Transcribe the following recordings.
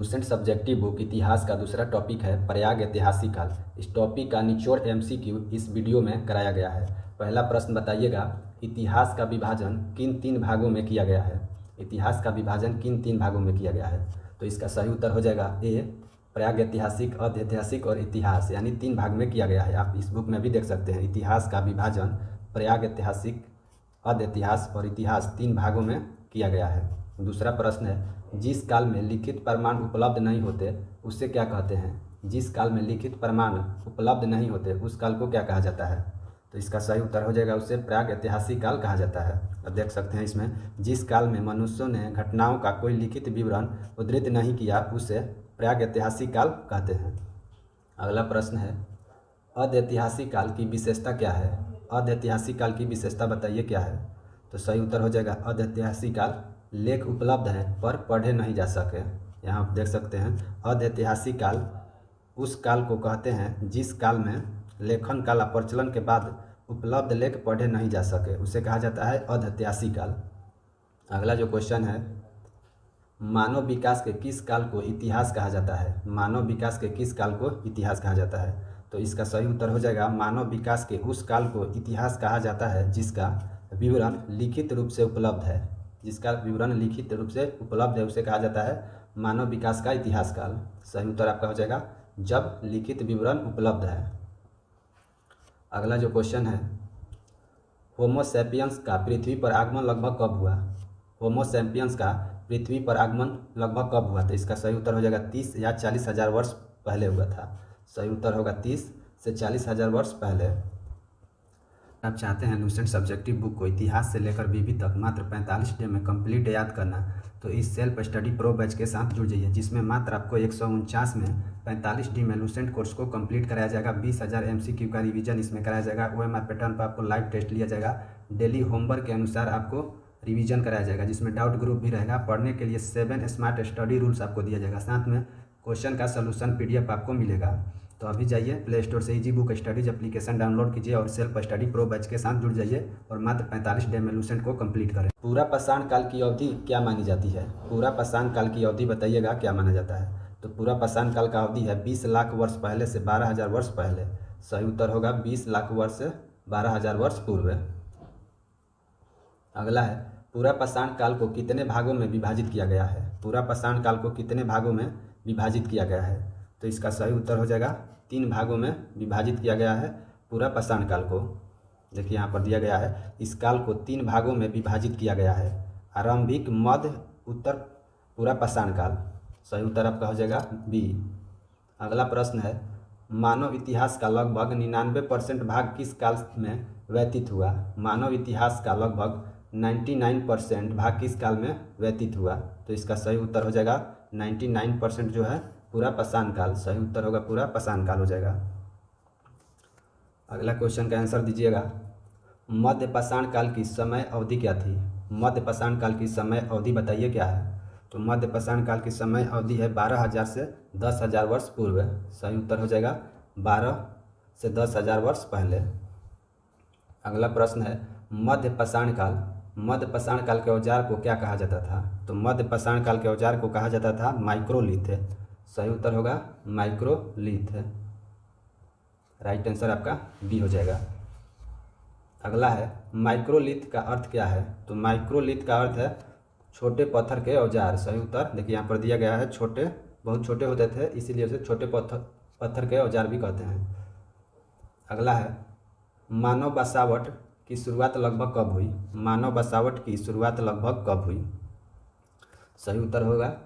Lucent subjective book इतिहास का दूसरा टॉपिक है प्रयाग ऐतिहासिक काल। इस टॉपिक का निचोड़ एमसीक्यू इस वीडियो में कराया गया है। पहला प्रश्न बताइएगा, इतिहास का विभाजन किन तीन भागों में किया गया है। इतिहास का विभाजन किन तीन भागों में किया गया है। तो इसका सही उत्तर हो जाएगा ए, प्रयाग ऐतिहासिक, अर्ध ऐतिहासिक और इतिहास, यानी तीन भाग में किया गया है। आप इस बुक में भी देख सकते हैं, इतिहास का विभाजन प्रयाग ऐतिहासिक, अर्ध इतिहास और इतिहास तीन भागों में किया गया है। दूसरा प्रश्न है, जिस काल में लिखित प्रमाण उपलब्ध नहीं होते उसे क्या कहते हैं। जिस काल में लिखित प्रमाण उपलब्ध नहीं होते उस काल को क्या कहा जाता है। तो इसका सही उत्तर हो जाएगा, उसे प्राग ऐतिहासिक काल कहा जाता है। अब देख सकते हैं इसमें, जिस काल में मनुष्यों ने घटनाओं का कोई लिखित विवरण उद्धृत नहीं किया उसे प्राग ऐतिहासिक काल कहते हैं। अगला प्रश्न है, अर्ध ऐतिहासिक काल की विशेषता क्या है। अर्ध ऐतिहासिक काल की विशेषता बताइए क्या है। तो सही उत्तर हो जाएगा, अर्ध ऐतिहासिक काल लेख उपलब्ध हैं पर पढ़े नहीं जा सके। यहाँ आप देख सकते हैं, अर्ध ऐतिहासिक काल उस काल को कहते हैं जिस काल में लेखन कला प्रचलन के बाद उपलब्ध लेख पढ़े नहीं जा सके, उसे कहा जाता है अर्ध ऐतिहासिक काल। अगला जो क्वेश्चन है, मानव विकास के किस काल को इतिहास कहा जाता है। मानव विकास के किस काल को इतिहास कहा जाता है। तो इसका सही उत्तर हो जाएगा, मानव विकास के उस काल को इतिहास कहा जाता है जिसका विवरण लिखित रूप से उपलब्ध है। जिसका विवरण लिखित रूप से उपलब्ध है उसे कहा जाता है मानव विकास का इतिहास काल। सही उत्तर आपका हो जाएगा, जब लिखित विवरण उपलब्ध है। अगला जो क्वेश्चन है, होमो सैपियंस का पृथ्वी पर आगमन लगभग कब हुआ। होमो सैपियंस का पृथ्वी पर आगमन लगभग कब हुआ। तो इसका सही उत्तर हो जाएगा 30 या 40,000 वर्ष पहले हुआ था। सही उत्तर होगा 30 से 40,000 वर्ष पहले। आप चाहते हैं लूसेंट सब्जेक्टिव बुक को इतिहास से लेकर बीबी तक मात्र 45 डे में कंप्लीट याद करना, तो इस सेल्फ स्टडी प्रो बैच के साथ जुड़ जाइए, जिसमें मात्र आपको 149 में 45 डी में लूसेंट कोर्स को कंप्लीट कराया जाएगा। 20,000 MCQ का रिवीजन इसमें कराया जाएगा। OMR पैटर्न पर आपको लाइव टेस्ट लिया जाएगा। डेली होमवर्क के अनुसार आपको रिवीजन कराया जाएगा, जिसमें डाउट ग्रुप भी रहेगा। पढ़ने के लिए 7 स्मार्ट स्टडी रूल्स आपको दिया जाएगा। साथ में क्वेश्चन का सोल्यूशन PDF आपको मिलेगा। तो अभी जाइए प्ले स्टोर से easy book studies application download कीजिए और सेल्फ स्टडी प्रो बैच के साथ जुड़ जाइए और मात्र 45 डे में लूसेंट को कंप्लीट करें। पूरा पाषाण काल की अवधि क्या मानी जाती है। पूरा पाषाण काल की अवधि बताइएगा क्या माना जाता है। तो पूरा पाषाण काल का अवधि है 20 लाख वर्ष पहले से 12,000 वर्ष पहले। सही उत्तर होगा 20 लाख वर्ष से 12,000 वर्ष पूर्व। अगला है, पूरा पाषाण काल को कितने भागों में विभाजित किया गया है। पूरा पाषाण काल को कितने भागों में विभाजित किया गया है। तो इसका सही उत्तर हो जाएगा 3 भागों में विभाजित किया गया है पूरा पाषाण काल को। देखिए यहाँ पर दिया गया है, इस काल को 3 भागों में विभाजित किया गया है, आरंभिक, मध्य, उत्तर पूरा पाषाण काल। सही उत्तर आपका हो जाएगा बी। अगला प्रश्न है, मानव इतिहास का लगभग 99% भाग किस काल में व्यतीत हुआ। मानव इतिहास का लगभग 99% भाग किस काल में व्यतीत हुआ। तो इसका सही उत्तर हो जाएगा 99% जो है पूरा पाषाण काल। सही उत्तर होगा पूरा पाषाण काल हो जाएगा। अगला क्वेश्चन का आंसर दीजिएगा, मध्य पाषाण काल की समय अवधि क्या थी। मध्य पाषाण काल की समय अवधि बताइए क्या है। तो मध्य पाषाण काल की समय अवधि है 12,000 से 10,000 वर्ष पूर्व। सही उत्तर हो जाएगा 12 से 10,000 वर्ष पहले। अगला प्रश्न है, मध्य पाषाण काल, मध्य पाषाण काल के औजार को क्या कहा जाता था। तो मध्य पाषाण काल के औजार को कहा जाता था माइक्रोलिथ। सही उत्तर होगा माइक्रोलिथ। राइट आंसर आपका बी हो जाएगा। अगला है, माइक्रोलिथ का अर्थ क्या है। तो माइक्रोलिथ का अर्थ है छोटे पत्थर के औजार। सही उत्तर देखिए यहाँ पर दिया गया है, छोटे, बहुत छोटे होते थे इसीलिए उसे छोटे पत्थर के औजार भी कहते हैं। अगला है, मानव बसावट की शुरुआत लगभग कब हुई। मानव बसावट की शुरुआत लगभग कब हुई। सही उत्तर होगा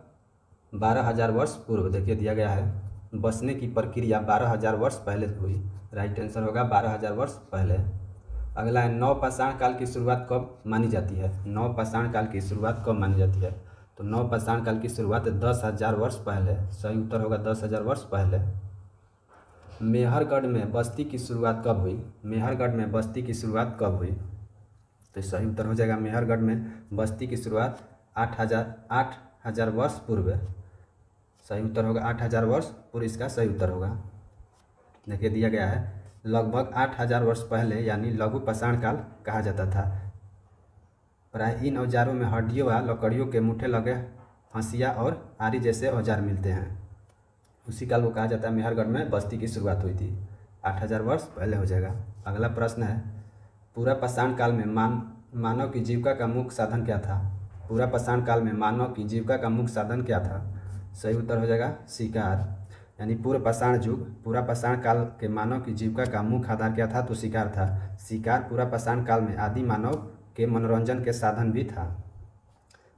12,000 वर्ष पूर्व। देखिए दिया गया है, बसने की प्रक्रिया 12,000 वर्ष पहले हुई। राइट आंसर होगा 12,000 वर्ष पहले। अगला है, नव पाषाण काल की शुरुआत कब मानी जाती है। नव पाषाण काल की शुरुआत कब मानी जाती है। तो नव पाषाण काल की शुरुआत 10,000 वर्ष पहले। सही उत्तर होगा 10,000 वर्ष पहले। मेहरगढ़ में बस्ती की शुरुआत कब हुई। मेहरगढ़ में बस्ती की शुरुआत कब हुई। तो सही उत्तर हो जाएगा मेहरगढ़ में बस्ती की शुरुआत 8,000 वर्ष पूर्व। सही उत्तर होगा 8,000 वर्ष पूर्व, इसका सही उत्तर होगा। देखिए दिया गया है, लगभग 8,000 वर्ष पहले यानी लघु पाषाण काल कहा जाता था। प्राय इन औजारों में हड्डियों व लकड़ियों के मुठे लगे हंसिया और आरी जैसे औजार मिलते हैं। उसी काल को कहा जाता है मेहरगढ़ में बस्ती की शुरुआत हुई थी। 8000 वर्ष पहले हो जाएगा। अगला प्रश्न है पूरा पाषाण काल में मानव की जीविका का मुख्य साधन क्या था? पूरा पाषाण काल में मानव की जीविका का मुख्य साधन क्या था? सही उत्तर हो जाएगा शिकार। यानी पूर्व पाषाण युग पूरा पाषाण काल के मानव की जीविका का मुख्य आधार क्या था? तो शिकार था। शिकार पूरा पाषाण काल में आदि मानव के मनोरंजन के साधन भी था।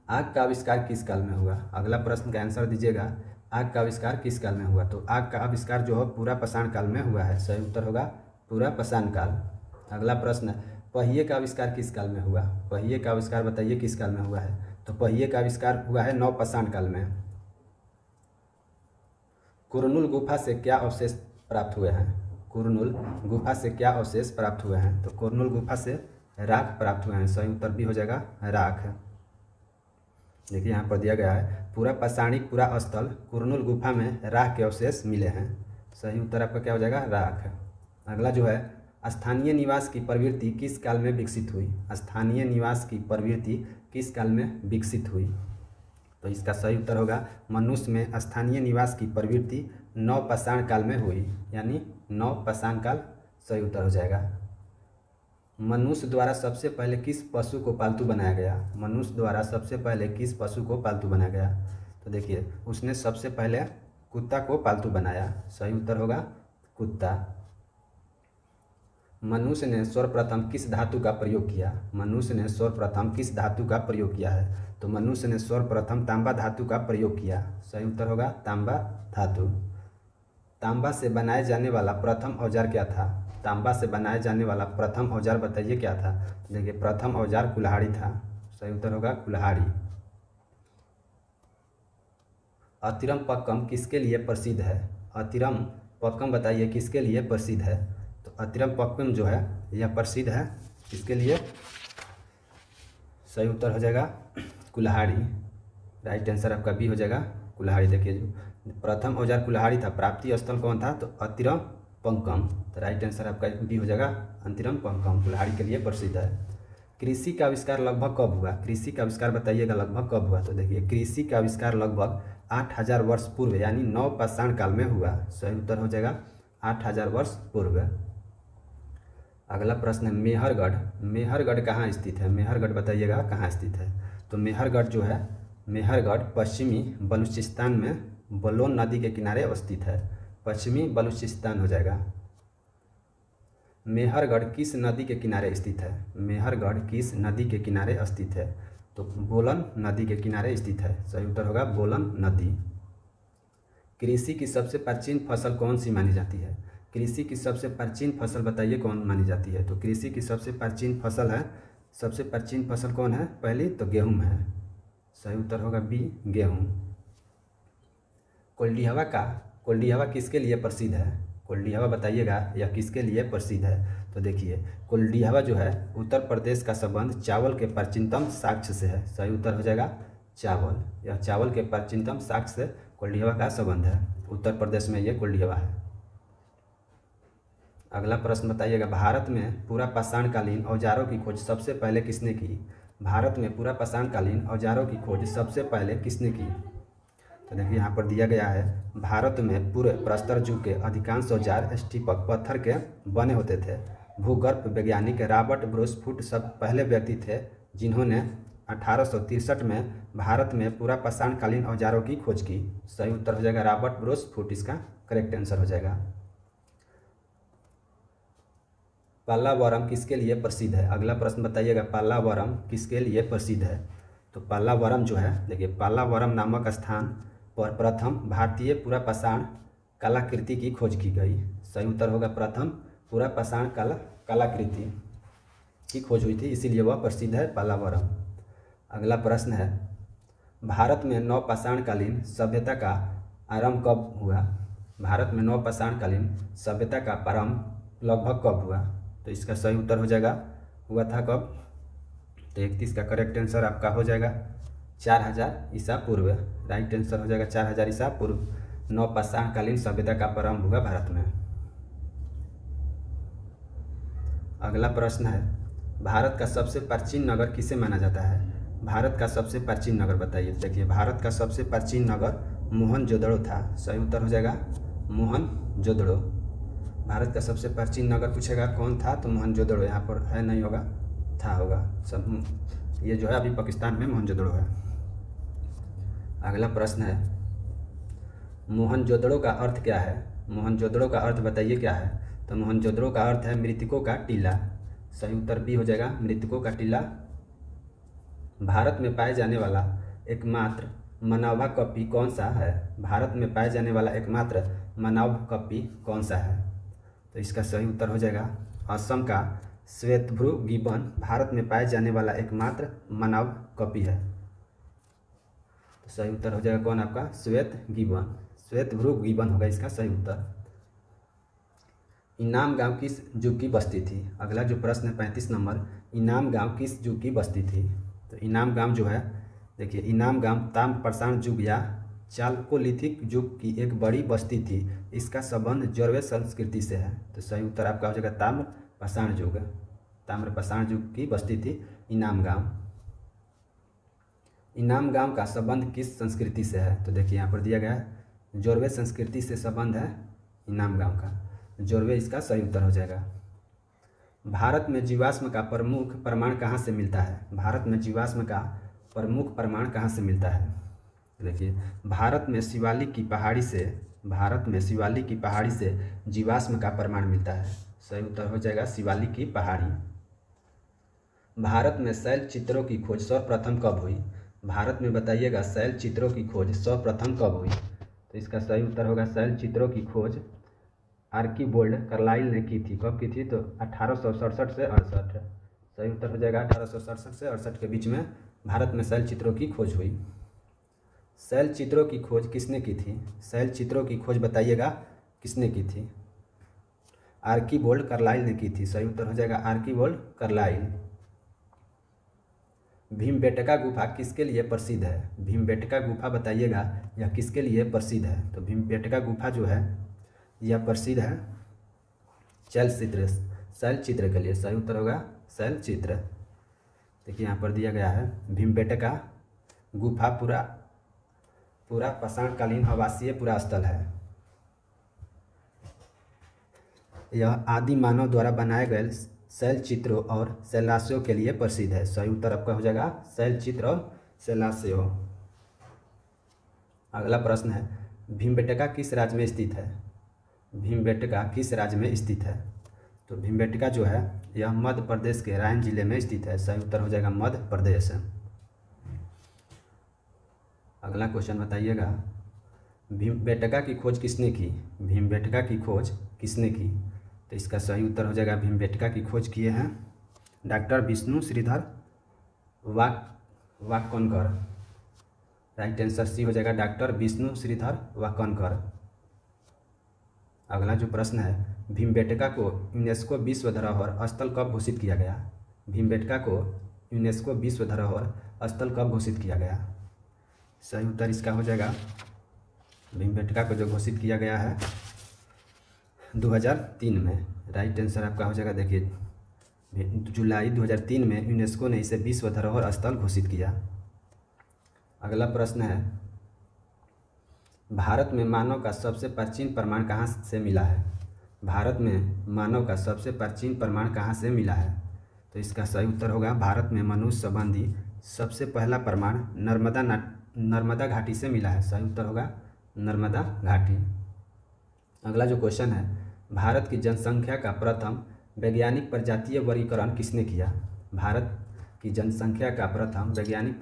आग का आविष्कार किस काल में हुआ? अगला प्रश्न का आंसर दीजिएगा। आग का आविष्कार किस काल में हुआ? तो आग का आविष्कार जो है पूरा पाषाण काल में हुआ है। सही उत्तर होगा पूरा पाषाण काल। अगला प्रश्न पहिए का आविष्कार किस काल में हुआ? पहिए का आविष्कार बताइए किस काल में हुआ है? तो पहिए का आविष्कार हुआ है नवपाषाण काल में। कुरनूल गुफा से क्या अवशेष प्राप्त हुए हैं? कुरनूल गुफा से क्या अवशेष प्राप्त हुए हैं? तो कुरनूल गुफा से राख प्राप्त हुए हैं। सही उत्तर भी हो जाएगा राख। देखिए यहाँ पर दिया गया है पूरा पाषाणिक पूरा स्थल कुरनूल गुफा में राख के अवशेष मिले हैं। सही उत्तर आपका क्या हो जाएगा राख। अगला जो है स्थानीय निवास की प्रवृत्ति किस काल में विकसित हुई? स्थानीय निवास की प्रवृत्ति किस काल में विकसित हुई? तो इसका सही उत्तर होगा मनुष्य में स्थानीय निवास की प्रवृत्ति नवपाषाण काल में हुई, यानी नवपाषाण काल सही उत्तर हो जाएगा। मनुष्य द्वारा सबसे पहले किस पशु को पालतू बनाया गया? मनुष्य द्वारा सबसे पहले किस पशु को पालतू बनाया गया? तो देखिए उसने सबसे पहले कुत्ता को पालतू बनाया। सही उत्तर होगा कुत्ता। मनुष्य ने सर्वप्रथम किस धातु का प्रयोग किया? मनुष्य ने सर्वप्रथम किस धातु का प्रयोग किया है? तो मनुष्य ने सर्वप्रथम तांबा धातु का प्रयोग किया। सही उत्तर होगा तांबा धातु। तांबा से बनाए जाने वाला प्रथम औजार क्या था? तांबा से बनाए जाने वाला प्रथम औजार बताइए क्या था? देखिए प्रथम औजार कुल्हाड़ी था। सही उत्तर होगा कुल्हाड़ी। अतिरम पक्कम किसके लिए प्रसिद्ध है? अतिरम पक्कम बताइए किसके लिए प्रसिद्ध है? तो अतिरम पक्कम जो है यह प्रसिद्ध है किसके लिए? सही उत्तर हो जाएगा कुल्हाड़ी। राइट आंसर आपका बी हो जाएगा कुल्हाड़ी। देखिए जो प्रथम औजार कुल्हाड़ी था, प्राप्ति स्थल कौन था? तो अतिरम पंकम। तो राइट आंसर आपका बी हो जाएगा अंतिरम पंकम, कुल्हाड़ी के लिए प्रसिद्ध है। कृषि का आविष्कार लगभग कब हुआ? कृषि का आविष्कार बताइएगा लगभग कब हुआ? तो देखिए कृषि का आविष्कार लगभग 8000 वर्ष पूर्व यानी नवपाषाण काल में हुआ। सही उत्तर हो जाएगा 8000 वर्ष पूर्व। अगला प्रश्न है मेहरगढ़। मेहरगढ़ कहाँ स्थित है? मेहरगढ़ बताइएगा कहाँ स्थित है? तो मेहरगढ़ जो है मेहरगढ़ पश्चिमी बलूचिस्तान में बोलोन नदी के किनारे अवस्थित है। पश्चिमी बलूचिस्तान हो जाएगा। मेहरगढ़ किस नदी के किनारे स्थित है? मेहरगढ़ किस नदी के किनारे स्थित है? तो बोलन नदी के किनारे स्थित है। सही उत्तर होगा बोलन नदी। कृषि की सबसे प्राचीन फसल कौन सी मानी जाती है? कृषि की सबसे प्राचीन फसल बताइए कौन मानी जाती है? तो कृषि की सबसे प्राचीन फसल है, सबसे प्राचीन फसल कौन है? पहली तो गेहूँ है। सही उत्तर होगा बी गेहूँ। कोल्डी हवा किसके लिए प्रसिद्ध है? कोल्डी हवा बताइएगा यह किसके लिए प्रसिद्ध है? तो देखिए कोल्डी हवा जो है उत्तर प्रदेश का संबंध चावल के प्राचीनतम साक्ष्य से है। सही उत्तर हो जाएगा चावल। यह चावल के प्राचीनतम साक्ष्य से कोल्डी हवा का संबंध है। उत्तर प्रदेश में यह कोल्डी हवा है। अगला प्रश्न बताइएगा भारत में पूरा पाषाणकालीन औजारों की खोज सबसे पहले किसने की? भारत में पूरा पाषाणकालीन औजारों की खोज सबसे पहले किसने की? तो देखिए यहाँ पर दिया गया है भारत में पूरे प्रस्तर युग के अधिकांश औजार स्टीपक पत्थर के बने होते थे। भूगर्भ वैज्ञानिक रॉबर्ट ब्रूसफुट सब पहले व्यक्ति थे जिन्होंने 1863 में भारत में पूरा पाषाणकालीन औजारों की खोज की। सही उत्तर हो जाएगा रॉबर्ट ब्रूसफुट, इसका करेक्ट आंसर हो जाएगा। पल्लावरम किसके लिए प्रसिद्ध है? अगला प्रश्न बताइएगा पल्लावरम किसके लिए प्रसिद्ध है? तो पल्लावरम जो है देखिए पल्लावरम नामक स्थान पर प्रथम भारतीय पूरा पाषाण कलाकृति की खोज की गई। सही उत्तर होगा प्रथम पूरा पाषाण कलाकृति की खोज हुई थी, इसीलिए वह प्रसिद्ध है पल्लावरम। अगला प्रश्न है भारत में नवपाषाणकालीन सभ्यता का आरंभ कब हुआ? भारत में नवपाषाणकालीन सभ्यता का प्रारंभ लगभग कब हुआ? तो इसका सही उत्तर हो जाएगा हुआ था कब? तो 31 का करेक्ट आंसर आपका हो जाएगा 4000 ईसा पूर्व। राइट आंसर हो जाएगा 4000 ईसा पूर्व नवपाषाणकालीन सभ्यता का प्रारंभ हुआ भारत में। अगला प्रश्न है भारत का सबसे प्राचीन नगर किसे माना जाता है? भारत का सबसे प्राचीन नगर बताइए। देखिए भारत का सबसे प्राचीन नगर मोहनजोदड़ो था। सही उत्तर हो जाएगा मोहनजोदड़ो। भारत का सबसे प्राचीन नगर पूछेगा कौन था, तो मोहनजोदड़ो। यहाँ पर है नहीं होगा, था होगा। सब ये जो है अभी पाकिस्तान में मोहनजोदड़ो है। अगला प्रश्न है, मोहनजोदड़ो का अर्थ क्या है? मोहनजोदड़ो का अर्थ बताइए क्या है? तो मोहनजोदड़ो का अर्थ है मृतकों का टीला। सही उत्तर बी हो जाएगा मृतकों का टीला। भारत में पाए जाने वाला एकमात्र मनावा कॉपी कौन सा है? भारत में पाए जाने वाला एकमात्र मनाव कॉपी कौन सा है? तो इसका सही उत्तर हो जाएगा असम का श्वेतभ्रू गिबन भारत में पाए जाने वाला एकमात्र मनाव कॉपी है। तो सही उत्तर हो जाएगा कौन आपका? श्वेतभ्रू गिबन होगा इसका सही उत्तर। इनाम गांव किस युग की बस्ती थी? अगला जो प्रश्न है 35 नंबर, इनाम गांव किस युग की बस्ती थी? तो इनाम गांव जो है, देखिए इनाम गांव ताम्रपाषाण युग या चालकोलिथिक युग की एक बड़ी बस्ती थी। इसका संबंध जोरवे संस्कृति से है। तो सही उत्तर आपका हो जाएगा ताम्रपाषाण युग। ताम्रपाषाण युग की बस्ती थी इनाम गांव। इनाम गांव का संबंध किस संस्कृति से है? तो देखिए यहाँ पर दिया गया है जोरवे संस्कृति से संबंध है इनाम गांव का। जोरवे इसका सही उत्तर हो जाएगा। भारत में जीवाश्म का प्रमुख प्रमाण कहाँ से मिलता है? भारत में जीवाश्म का प्रमुख प्रमाण कहाँ से मिलता है? देखिए भारत में शिवालिक की पहाड़ी से जीवाश्म का प्रमाण मिलता है। सही उत्तर हो जाएगा शिवालिक की पहाड़ी। भारत में शैल चित्रों की खोज सर्वप्रथम कब हुई? भारत में बताइएगा शैल चित्रों की खोज सर्वप्रथम कब हुई? तो इसका सही उत्तर होगा शैल चित्रों की खोज आर्कीबोल्ड कार्लाइल ने की थी। कब की थी? तो 1867 से 68। सही उत्तर हो जाएगा 1867 से 68 के बीच में भारत में शैल चित्रों की खोज हुई। शैल चित्रों की खोज किसने की थी? शैल चित्रों की खोज बताइएगा किसने की थी? आर्कीबोल्ड कार्लाइल ने की थी। सही उत्तर हो जाएगा आर्कीबोल्ड कार्लाइल। भीमबेटका गुफा किसके लिए प्रसिद्ध है? भीमबेटका गुफा बताइएगा यह किसके लिए प्रसिद्ध है? तो भीमबेटका गुफा जो है यह प्रसिद्ध है शैलचित्र के लिए। सही उत्तर होगा शैलचित्र। देखिए यहाँ पर दिया गया है भीमबेटका गुफा पूरा पाषाणकालीन आवासीय पुरा स्थल है। यह आदि मानव द्वारा बनाए गए शैलचित्रों और शैलाशयों के लिए प्रसिद्ध है। सही उत्तर आपका हो जाएगा शैलचित्र और शैलाशयों। अगला प्रश्न है, भीमबेटका किस राज्य में स्थित है? भीमबेटका किस राज्य में स्थित है? तो भीमबेटका जो है यह मध्य प्रदेश के रायन जिले में स्थित है। सही उत्तर हो जाएगा मध्य प्रदेश। अगला क्वेश्चन बताइएगा, भीमबेटका की खोज किसने की? भीमबेटका की खोज किसने की? तो इसका सही उत्तर हो जाएगा भीमबेटका की खोज किए हैं doctor Vishnu Shridhar Wakankar. Right answer C हो जाएगा डॉक्टर विष्णु श्रीधर वाकनकर। अगला जो प्रश्न है, भीमबेटका को यूनेस्को विश्व धरोहर स्थल कब घोषित किया गया? भीमबेटका को यूनेस्को विश्व धरोहर स्थल कब घोषित किया गया? सही उत्तर इसका हो जाएगा भीमबेटका को जो घोषित किया गया है 2003 में। राइट आंसर आपका हो जाएगा, देखिए जुलाई 2003 में यूनेस्को ने इसे विश्व धरोहर स्थल घोषित किया। अगला प्रश्न है, भारत में मानव का सबसे प्राचीन प्रमाण कहाँ से मिला है? भारत में मानव का सबसे प्राचीन प्रमाण कहाँ से मिला है? तो इसका सही उत्तर होगा भारत में मनुष्य संबंधी सबसे पहला प्रमाण नर्मदा घाटी से मिला है। सही उत्तर होगा नर्मदा घाटी। अगला जो क्वेश्चन है, भारत की जनसंख्या का प्रथम वैज्ञानिक प्रजातीय वर्गीकरण किसने किया? भारत की जनसंख्या का प्रथम वैज्ञानिक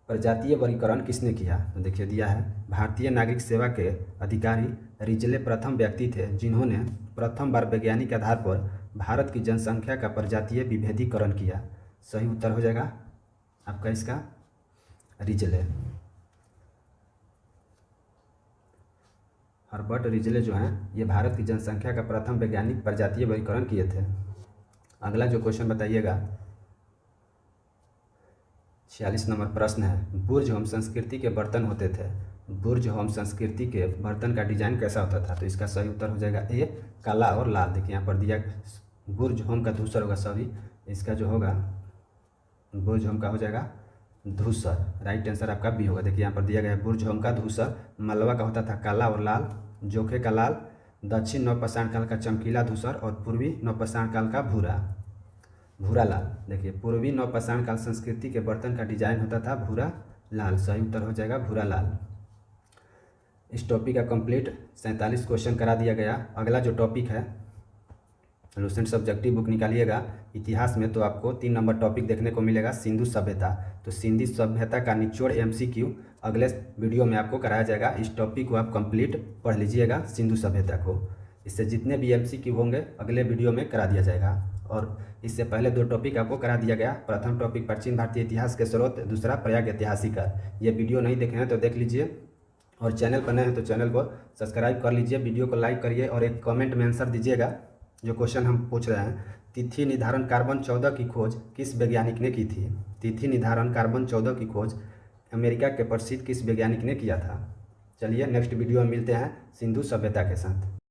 प्रजातीय वर्गीकरण किसने किया? तो देखिए दिया है भारतीय नागरिक सेवा के अधिकारी रिजले प्रथम व्यक्ति थे जिन्होंने प्रथम बार वैज्ञानिक आधार पर भारत की जनसंख्या का प्रजातीय विभेदीकरण किया। सही उत्तर हो जाएगा आपका इसका रिजले। हर्बर्ट रिजले जो हैं ये भारत की जनसंख्या का प्रथम वैज्ञानिक प्रजातीय वर्गीकरण किए थे। अगला जो क्वेश्चन बताइएगा 46 नंबर प्रश्न है, बुर्ज होम संस्कृति के बर्तन होते थे। बुर्ज होम संस्कृति के बर्तन का डिजाइन कैसा होता था? तो इसका सही उत्तर हो जाएगा ए काला और लाल। देखिए यहाँ पर दिया बुर्ज होम का दूसरा होगा, सॉरी इसका जो होगा बुर्ज का हो जाएगा धूसर। राइट आंसर आपका बी होगा। देखिए यहाँ पर दिया गया है बुर्ज का धूसर। मलवा का होता था काला और लाल, जोखे का लाल, दक्षिण नवपाषाण काल का चमकीला धूसर और पूर्वी नवपाषाण काल का भूरा लाल। देखिए पूर्वी नवपाषाण काल संस्कृति के बर्तन का डिजाइन होता था भूरा लाल। सही उत्तर हो जाएगा भूरा लाल। इस टॉपिक का कंप्लीट 47 क्वेश्चन करा दिया गया। अगला जो टॉपिक है लुसेंट सब्जेक्टिव बुक निकालिएगा इतिहास में, तो आपको 3 नंबर टॉपिक देखने को मिलेगा सिंधु सभ्यता। तो सिंधु सभ्यता का निचोड़ MCQ अगले वीडियो में आपको कराया जाएगा। इस टॉपिक को आप कंप्लीट पढ़ लीजिएगा सिंधु सभ्यता को। इससे जितने भी MCQ होंगे अगले वीडियो में करा दिया जाएगा। और इससे पहले 2 टॉपिक आपको करा दिया गया। प्रथम टॉपिक प्राचीन भारतीय इतिहास के स्रोत, दूसरा प्रयाग ऐतिहासिक काल। ये वीडियो नहीं देखे हैं तो देख लीजिए, और चैनल पर नए हैं तो चैनल को सब्सक्राइब कर लीजिए। वीडियो को लाइक करिए और एक कमेंट में आंसर दीजिएगा जो क्वेश्चन हम पूछ रहे हैं। तिथि निर्धारण कार्बन 14 की खोज किस वैज्ञानिक ने की थी? तिथि निर्धारण कार्बन 14 की खोज अमेरिका के प्रसिद्ध किस वैज्ञानिक ने किया था? चलिए नेक्स्ट वीडियो में मिलते हैं सिंधु सभ्यता के साथ।